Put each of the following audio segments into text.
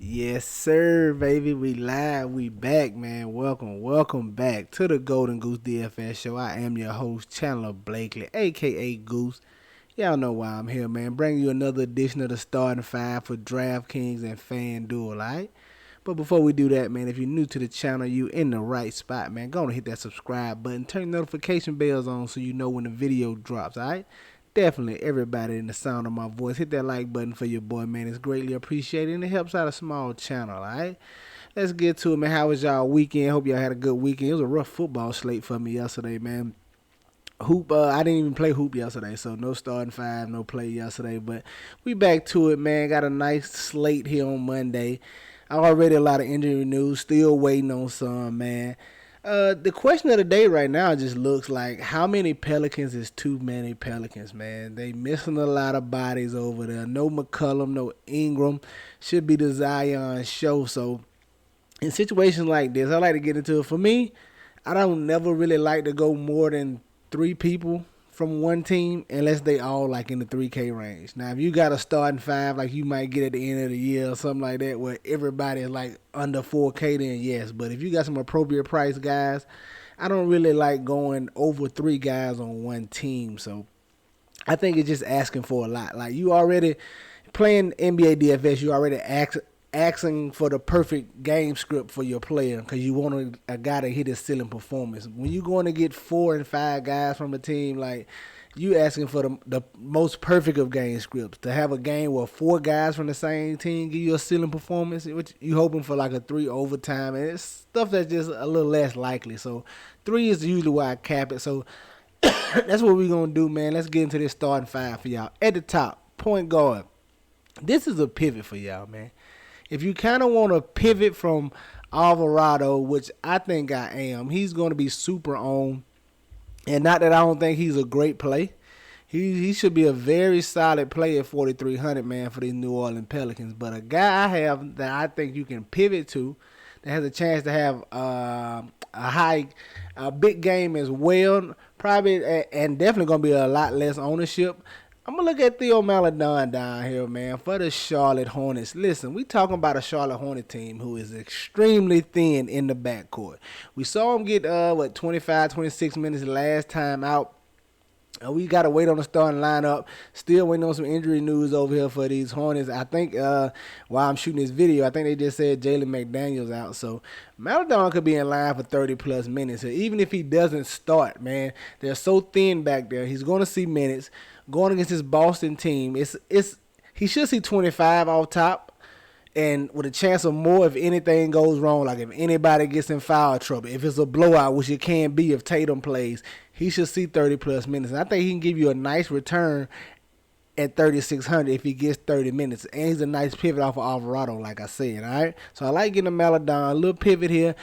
Yes, sir, baby. We live. We back, man. Welcome back to the Golden Goose DFS show. I am your host, Chandler Blakely, aka Goose. Y'all know why I'm here, man. Bringing you another edition of the starting five for DraftKings and FanDuel, alright? But before we do that, man, if you're new to the channel, you in the right spot, man. Go on and hit that subscribe button. Turn notification bells on so you know when the video drops, alright? Definitely, everybody in the sound of my voice, hit that like button for your boy, man. It's greatly appreciated and it helps out a small channel, alright? Let's get to it, man. How was y'all weekend? Hope y'all had a good weekend. It was a rough football slate for me yesterday, man. I didn't even play hoop yesterday, so no starting five, no play yesterday. But we back to it, man. Got a nice slate here on Monday. Already a lot of injury news. Still waiting on some, man. The question of the day right now just looks like how many Pelicans is too many Pelicans, man. They missing a lot of bodies over there. No McCollum, no Ingram. Should be the Zion show. So in situations like this, I like to get into it. For me, I don't never really like to go more than three people from one team unless they all like in the 3K range. Now, if you got a starting five like you might get at the end of the year or something like that where everybody is like under 4K, then yes. But if you got some appropriate price guys, I don't really like going over three guys on one team. So I think it's just asking for a lot. Like you already playing NBA DFS, you already asking for the perfect game script for your player because you want a guy to hit his ceiling performance. When you're going to get 4 and 5 guys from a team, like you asking for the most perfect of game scripts. To have a game where 4 guys from the same team give you a ceiling performance, which you hoping for like a 3 overtime, and it's stuff that's just a little less likely. So 3 is usually where I cap it. So that's what we're going to do, man. Let's get into this starting five for y'all. At the top, point guard. This is a pivot for y'all, man. If you kind of want to pivot from Alvarado, which I think I am, he's going to be super on. And not that I don't think he's a great play. He should be a very solid play at 4,300, man, for these New Orleans Pelicans. But a guy I have that I think you can pivot to that has a chance to have a big game as well, probably, and definitely going to be a lot less ownership. I'm going to look at Theo Maladon down here, man, for the Charlotte Hornets. Listen, we talking about a Charlotte Hornet team who is extremely thin in the backcourt. We saw him get, 25, 26 minutes last time out. We got to wait on the starting lineup. Still waiting on some injury news over here for these Hornets. I think while I'm shooting this video, I think they just said Jalen McDaniels out. So Maladon could be in line for 30-plus minutes. So even if he doesn't start, man, they're so thin back there. He's going to see minutes. Going against this Boston team, he should see 25 off top. And with a chance of more if anything goes wrong, like if anybody gets in foul trouble, if it's a blowout, which it can be if Tatum plays, he should see 30-plus minutes. And I think he can give you a nice return at 3,600 if he gets 30 minutes. And he's a nice pivot off of Alvarado, like I said, all right? So I like getting a Maladon, a little pivot here.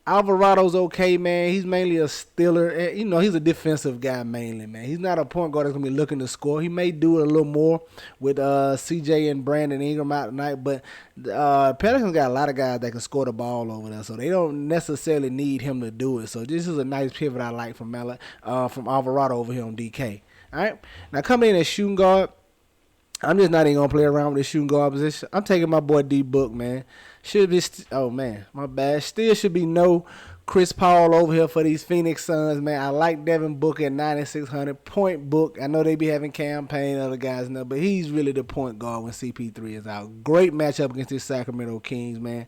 Alvarado's okay, man. He's mainly a stealer. He's a defensive guy mainly, man. He's not a point guard that's going to be looking to score. He may do it a little more with CJ and Brandon Ingram out tonight, but Pelicans got a lot of guys that can score the ball over there, so they don't necessarily need him to do it. So this is a nice pivot I like from Alvarado over here on DK. All right? Now coming in as shooting guard, I'm just not even going to play around with this shooting guard position. I'm taking my boy D-Book, man. My bad. Still should be no Chris Paul over here for these Phoenix Suns, man. I like Devin Booker at 9,600. Point Book. I know they be having campaign, other guys know, but he's really the point guard when CP3 is out. Great matchup against the Sacramento Kings, man.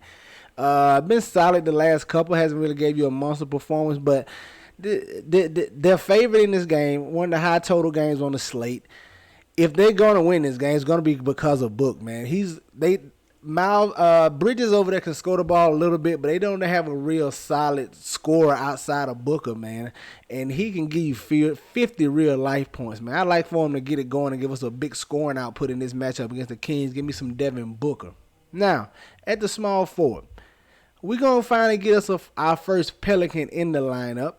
Been solid the last couple. Hasn't really gave you a monster performance, but their favorite in this game, one of the high total games on the slate. If they're going to win this game, it's going to be because of Book, man. Bridges over there can score the ball a little bit, but they don't have a real solid scorer outside of Booker, man. And he can give you 50 real life points, man. I like for him to get it going and give us a big scoring output in this matchup against the Kings. Give me some Devin Booker. Now, at the small forward, we're going to finally get us our first Pelican in the lineup.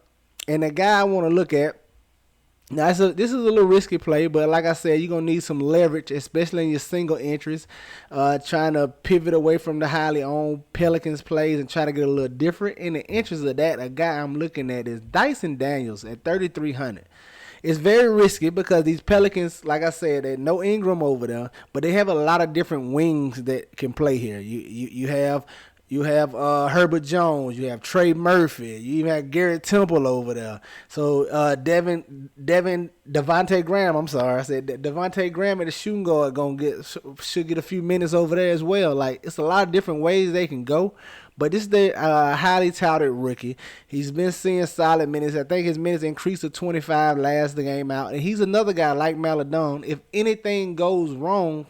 And the guy I want to look at, now, this is a little risky play, but like I said, you're going to need some leverage, especially in your single entries, trying to pivot away from the highly owned Pelicans plays and try to get a little different. In the interest of that, a guy I'm looking at is Dyson Daniels at 3,300. It's very risky because these Pelicans, like I said, there's no Ingram over there, but they have a lot of different wings that can play here. You have Herbert Jones, you have Trey Murphy, you even have Garrett Temple over there. So Devontae Graham, I'm sorry, I said Devontae Graham and the shooting guard should get a few minutes over there as well. Like it's a lot of different ways they can go. But this is the highly touted rookie. He's been seeing solid minutes. I think his minutes increased to 25 last game out. And he's another guy like Maladon. If anything goes wrong,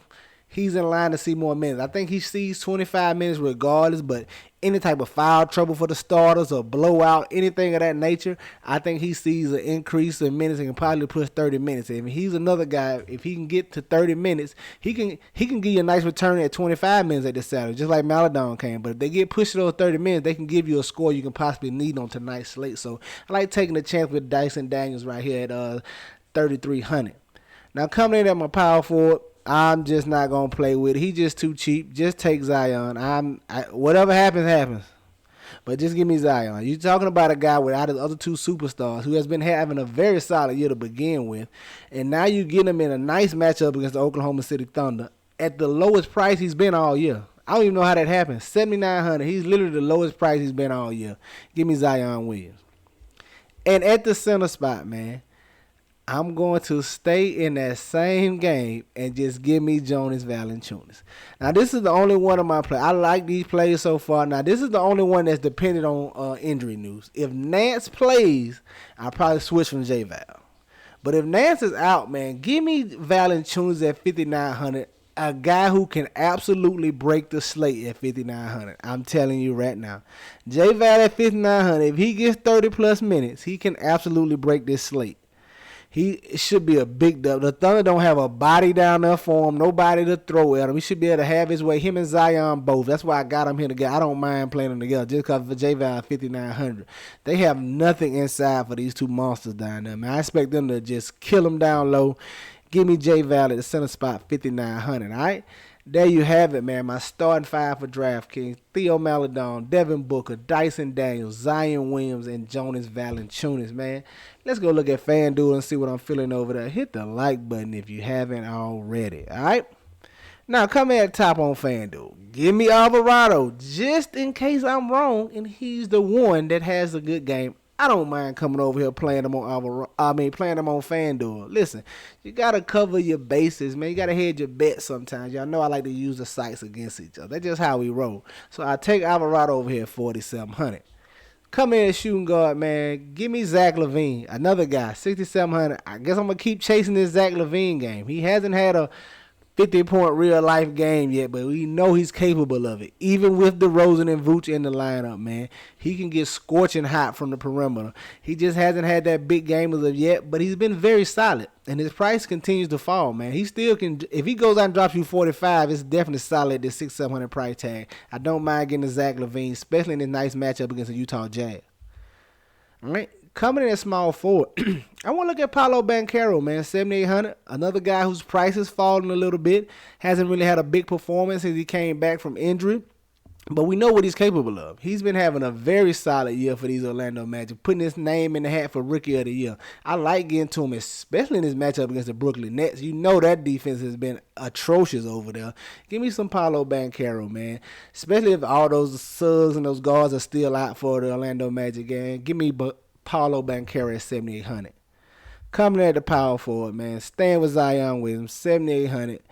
he's in line to see more minutes. I think he sees 25 minutes regardless, but any type of foul trouble for the starters or blowout, anything of that nature, I think he sees an increase in minutes and can probably push 30 minutes. If he's another guy, if he can get to 30 minutes, he can give you a nice return at 25 minutes at this salary, just like Maladon can. But if they get pushed to those 30 minutes, they can give you a score you can possibly need on tonight's slate. So I like taking a chance with Dyson Daniels right here at 3,300. Now coming in at my power forward, I'm just not going to play with it. He just too cheap. Just take Zion. Whatever happens. But just give me Zion. You're talking about a guy without his other two superstars who has been having a very solid year to begin with. And now you get him in a nice matchup against the Oklahoma City Thunder at the lowest price he's been all year. I don't even know how that happened. $7,900. He's literally the lowest price he's been all year. Give me Zion Williams. And at the center spot, man, I'm going to stay in that same game and just give me Jonas Valanciunas. Now, this is the only one of my players. I like these players so far. Now, this is the only one that's dependent on injury news. If Nance plays, I'll probably switch from J-Val. But if Nance is out, man, give me Valanciunas at 5,900. A guy who can absolutely break the slate at 5,900. I'm telling you right now. J-Val at 5,900, if he gets 30-plus minutes, he can absolutely break this slate. He should be a big dub. The Thunder don't have a body down there for him, nobody to throw at him. He should be able to have his way. Him and Zion both. That's why I got him here together. I don't mind playing them together just because for J-Val 5,900. They have nothing inside for these two monsters down there, man. I expect them to just kill them down low. Give me J-Val at the center spot, 5,900, all right? There you have it, man. My starting five for DraftKings: Theo Maladon, Devin Booker, Dyson Daniels, Zion Williams, and Jonas Valanciunas, man. Let's go look at FanDuel and see what I'm feeling over there. Hit the like button if you haven't already, all right? Now, come at top on FanDuel. Give me Alvarado, just in case I'm wrong and he's the one that has a good game. I don't mind coming over here playing them on FanDuel. Listen, you gotta cover your bases, man. You gotta hedge your bets sometimes. Y'all know I like to use the sites against each other. That's just how we roll. So I take Alvarado over here at 4,700. Come in shooting guard, man. Give me Zach LaVine, another guy, 6,700. I guess I'm gonna keep chasing this Zach LaVine game. He hasn't had a 50-point real-life game yet, but we know he's capable of it. Even with DeRozan and Vooch in the lineup, man, he can get scorching hot from the perimeter. He just hasn't had that big game as of yet, but he's been very solid, and his price continues to fall, man. He still can, if he goes out and drops you 45, it's definitely solid at this 6,700 price tag. I don't mind getting a Zach LaVine, especially in this nice matchup against the Utah Jazz. All right. Coming in at small forward, I want to look at Paolo Banchero, man, 7,800. Another guy whose price has fallen a little bit. Hasn't really had a big performance since he came back from injury. But we know what he's capable of. He's been having a very solid year for these Orlando Magic, putting his name in the hat for Rookie of the Year. I like getting to him, especially in this matchup against the Brooklyn Nets. You know that defense has been atrocious over there. Give me some Paolo Banchero, man, especially if all those Suggs and those guards are still out for the Orlando Magic game. Give me Paolo Banchero at 7,800. Coming at the power forward, man. Staying with Zion Williams, 7,800.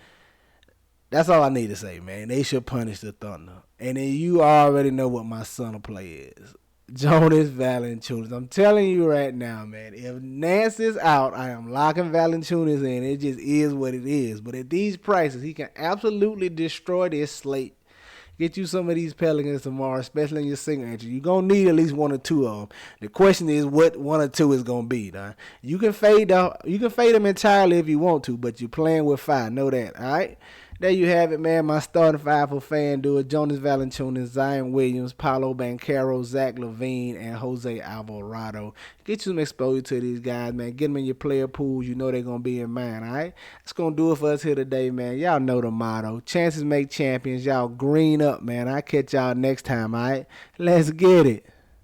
That's all I need to say, man. They should punish the Thunder. And then you already know what my son of play is. Jonas Valanciunas. I'm telling you right now, man. If Nance is out, I am locking Valanciunas in. It just is what it is. But at these prices, he can absolutely destroy this slate. Get you some of these Pelicans tomorrow, especially in your single entry. You're going to need at least one or two of them. The question is what one or two is going to be. Nah? You can fade them entirely if you want to, but you're playing with fire. Know that, all right? There you have it, man. My starting five for FanDuel: Jonas Valanciunas, Zion Williams, Paolo Banchero, Zach LaVine, and Jose Alvarado. Get you some exposure to these guys, man. Get them in your player pools. You know they're going to be in mine, all right? That's going to do it for us here today, man. Y'all know the motto. Chances make champions. Y'all green up, man. I'll catch y'all next time, all right? Let's get it.